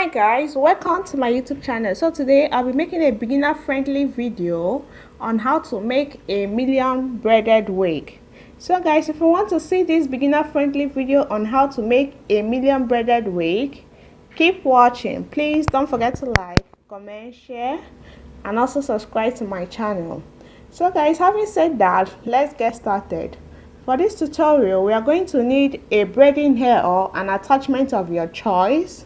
Hi guys, welcome to my YouTube channel. So today I'll be making a beginner friendly video on how to make a million braided wig. So guys, if you want to see this beginner friendly video on how to make a million braided wig, keep watching. Please don't forget to like, comment, share, and also subscribe to my channel. So guys, having said that, let's get started. For this tutorial, we are going to need a braiding hair or an attachment of your choice,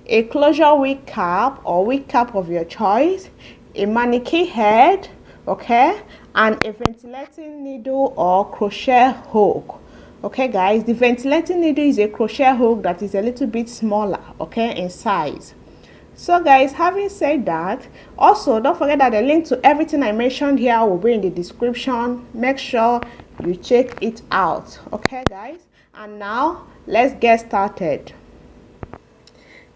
a closure wig cap or wig cap of your choice, a mannequin head, okay, and a ventilating needle or crochet hook. Okay guys, the ventilating needle is a crochet hook that is a little bit smaller, okay, in size. So guys, having said that, also don't forget that the link to everything I mentioned here will be in the description. Make sure you check it out, okay guys. And now let's get started.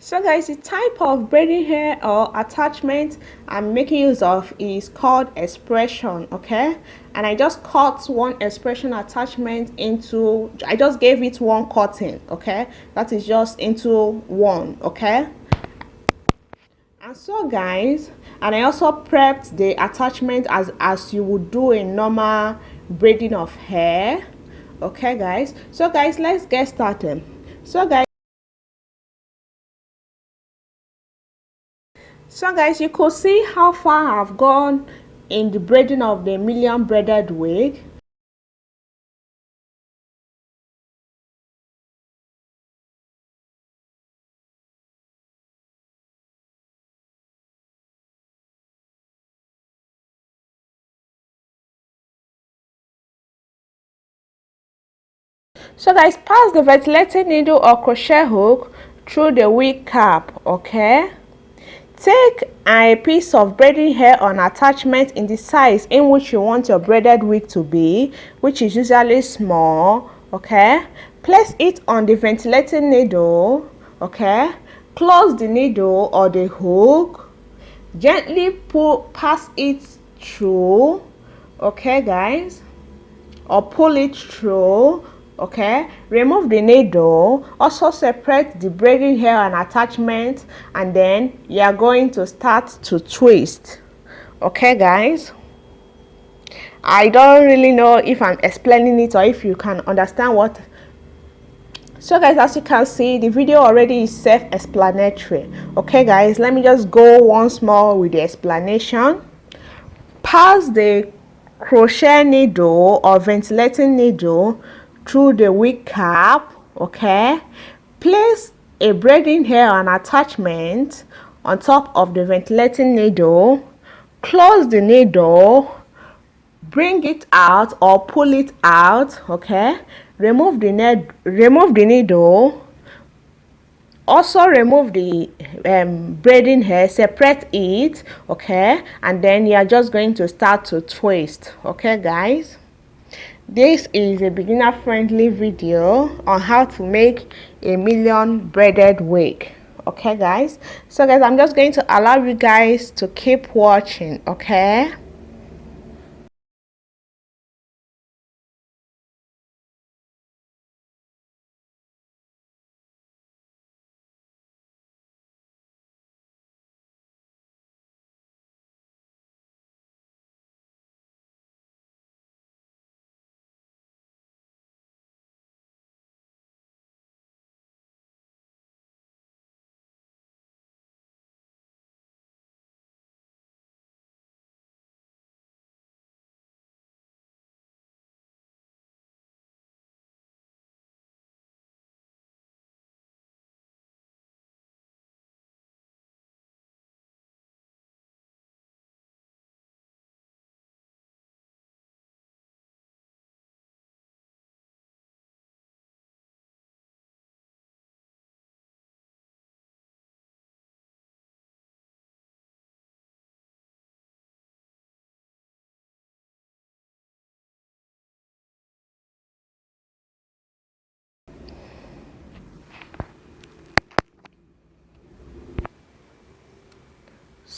So guys, the type of braiding hair or attachment I'm making use of is called expression, okay, and I just cut one expression attachment into, I just gave it one cutting, okay, that is just into one, okay. And so guys, and I also prepped the attachment as you would do a normal braiding of hair, okay guys. So guys, let's get started. So guys, you could see how far I've gone in the braiding of the million braided wig. So guys, pass the ventilating needle or crochet hook through the wig cap, okay. Take a piece of braiding hair on attachment in the size in which you want your braided wig to be, which is usually small, okay. Place it on the ventilating needle, okay. Close the needle or the hook, gently pass it through, okay guys, or pull it through, okay. Remove the needle, also separate the braiding hair and attachment, and then you are going to start to twist, okay guys. I don't really know if I'm explaining it or if you can understand what. So guys, as you can see, the video already is self-explanatory, okay guys. Let me just go once more with the explanation. Pass the crochet needle or ventilating needle through the wig cap, okay. Place a braiding hair and attachment on top of the ventilating needle. Close the needle, bring it out or pull it out, okay. Remove the needle, also remove the braiding hair, separate it, okay, and then you are just going to start to twist, okay guys. This is a beginner friendly video on how to make a million braided wig, okay guys. So guys, I'm just going to allow you guys to keep watching, okay.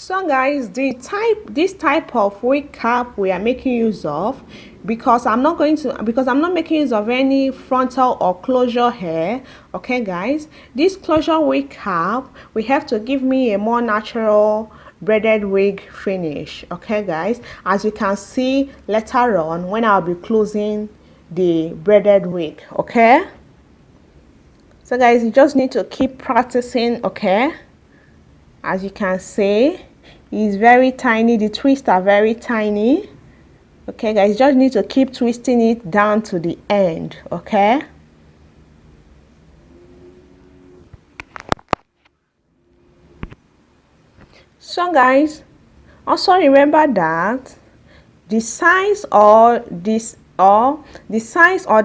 So guys, this type of wig cap we are making use of, because I'm not making use of any frontal or closure hair. Okay guys, this closure wig cap we have to give me a more natural braided wig finish. Okay guys, as you can see later on when I'll be closing the braided wig. Okay, so guys, you just need to keep practicing. Okay, as you can see, it's very tiny, the twists are very tiny. Okay guys, you just need to keep twisting it down to the end. Okay, so guys, also remember that the size or the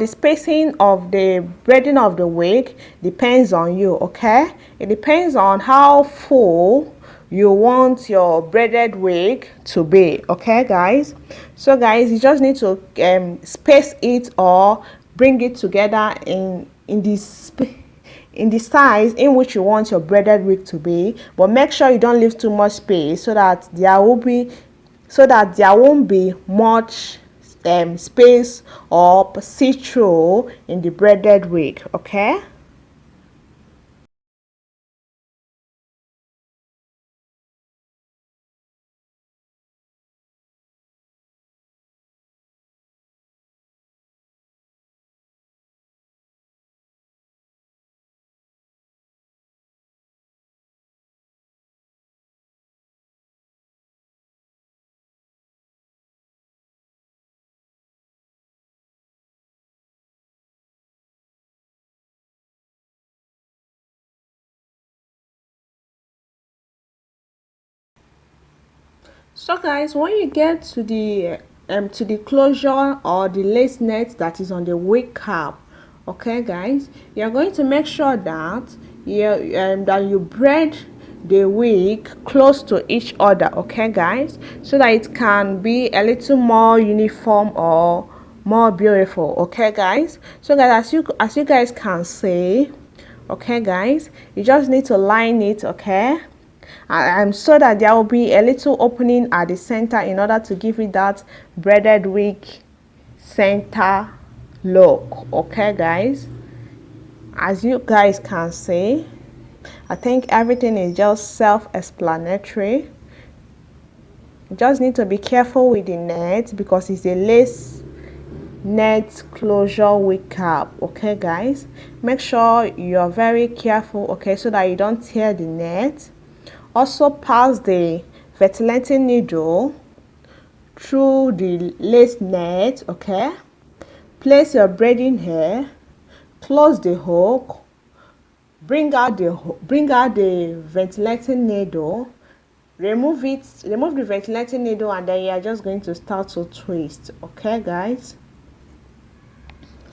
spacing of the braiding of the wig depends on you. Okay, it depends on how full you want your braided wig to be. Okay guys, so guys, you just need to space it or bring it together in the size in which you want your braided wig to be, but make sure you don't leave too much space so that there won't be much space or see-through in the braided wig. Okay, so guys, when you get to the closure or the lace net that is on the wig cap, okay guys, you're going to make sure that you braid the wig close to each other. Okay guys, so that it can be a little more uniform or more beautiful. Okay guys, so guys, as you guys can see, okay guys, you just need to line it. Okay, so that there will be a little opening at the center in order to give it that braided wig center look. Okay guys, as you guys can see, I think everything is just self-explanatory. You just need to be careful with the net because it's a lace net closure wig cap. Okay guys, make sure you're very careful, okay, so that you don't tear the net. Also pass the ventilating needle through the lace net. Okay, place your braiding hair, close the hook, bring out the ventilating needle, remove the ventilating needle, and then you are just going to start to twist. Okay guys,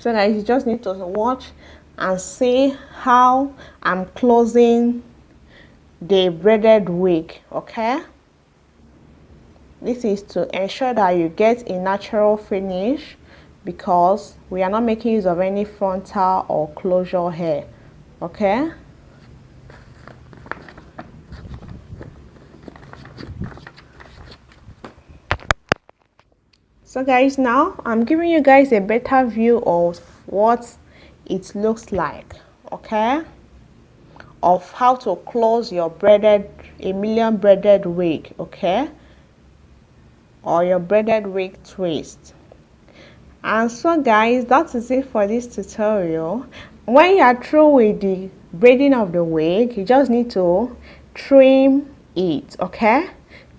so guys, you just need to watch and see how I'm closing the braided wig. Okay, this is to ensure that you get a natural finish because we are not making use of any frontal or closure hair. Okay, so guys, now I'm giving you guys a better view of what it looks like. Okay, of how to close your a million braided wig. Okay, or your braided wig twist. And so guys, that is it for this tutorial. When you are through with the braiding of the wig, you just need to trim it. Okay,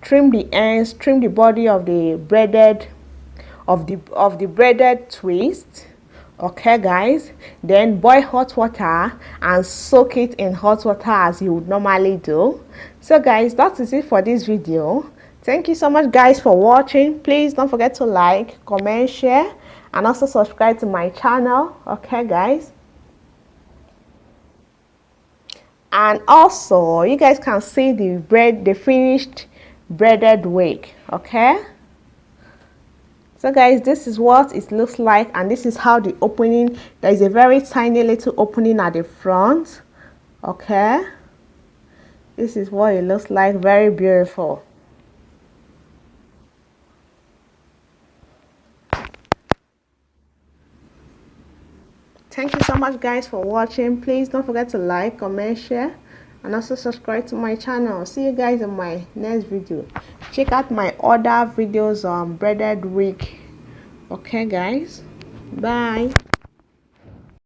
trim the ends, trim the body of the braided braided twist. Okay guys, then boil hot water and soak it in hot water as you would normally do. So guys, that is it for this video. Thank you so much guys for watching. Please don't forget to like, comment, share, and also subscribe to my channel. Okay guys, and also you guys can see the finished braided wig. Okay, so guys, this is what it looks like, and this is how the opening, there is a very tiny little opening at the front. Okay, This is what it looks like. Very beautiful. Thank you so much guys for watching. Please don't forget to like, comment, share, and also subscribe to my channel. See you guys in my next video. Check out my other videos on braided wig. Okay guys, bye.